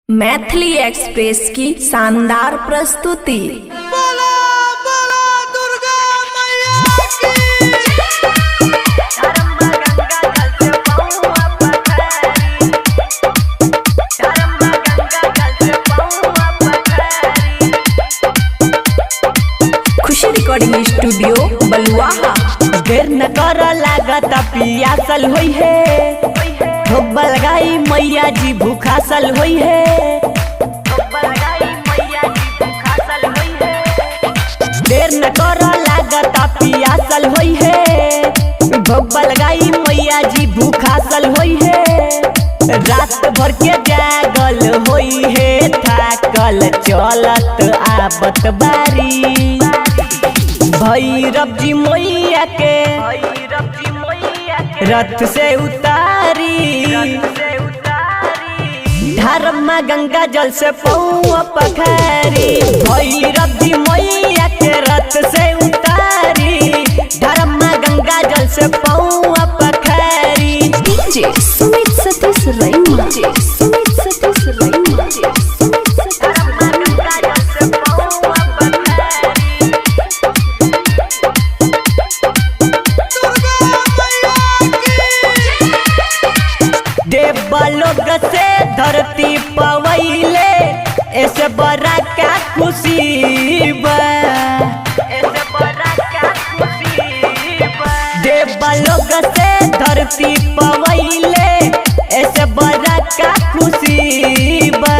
Maithili express की शानदार प्रस्तुति। बोला बोला दुर्गा मैया की। खुशी रिकॉर्डिंग स्टूडियो बलुआहा। देर न कर लागत पियासल होई है, धोबल गाई मैया जी भूखासल होई है। देर न कर लागत पियासल होई है, धोबल गाई मैया जी भूखासल होई है। रात भर के जागल होई है, थाकल चलत आबत बारी। भैरव जी मैया के रथ से उतारी, धर्मा गंगा जल से पौआ पखारी। भैरव जी मैया के रथ से उतारी, धर्मा गंगा जल से पौआ पखारी। डीजे सुमित सतीश रैना, डीजे सुमित सतीश रैना, डीजे सुमित सतीश देवलोक से धरती पवैले, ऐसे बड़ा क्या खुशी बा। देवलोक से धरती पवैले, ऐसे बड़ा क्या खुशी बा।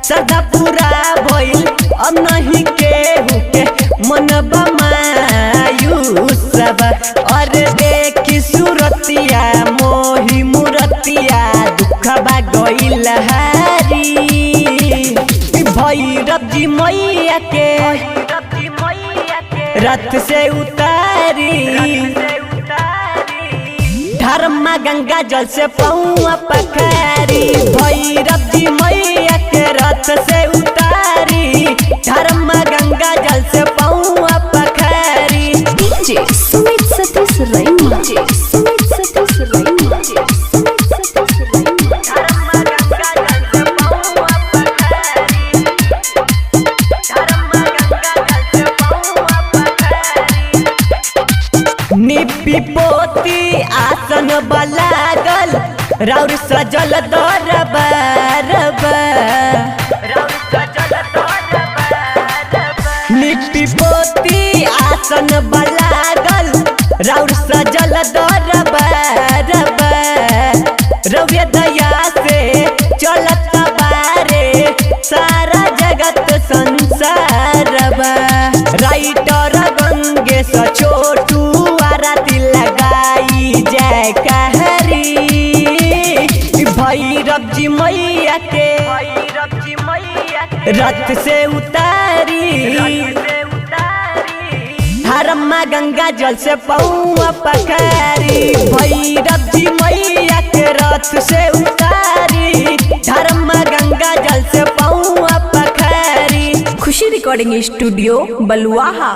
सदा पूरा भइल अब नहीं केहू के मन मायूस बा। और देखी सूरतिया मोही मूरतिया दुखबा गइल हारी। भैरव जी मैया के रथ से उतारी, धर्मा गंगा जल से पौआ पखारी। भैरव जी मैया के रथ से उतारी, धर्मा गंगा जल से पौआ पखारी। डीजे सुमित सतीश रैना, डीजे सुमित सतीश रैना, डीजे सुमित सतीश रैना। निपी पोती आसन बलागल, राउर सजल दरबार बा। निपी पोती आसन बलागल, राउर सजल दरबार बा। रवि दया से चलत बारे सारा जगत संसार बा। राइटर गंगेश छोटू आरती लगाई जय कहरी। भैरव जी मैया के रथ से उतारी, धर्मा गंगा जल से पौआ पखारी। भैरव जी मैया के रथ से उतारी, धर्मा गंगा जल से पौआ पखारी। खुशी रिकॉर्डिंग स्टूडियो बलुआहा।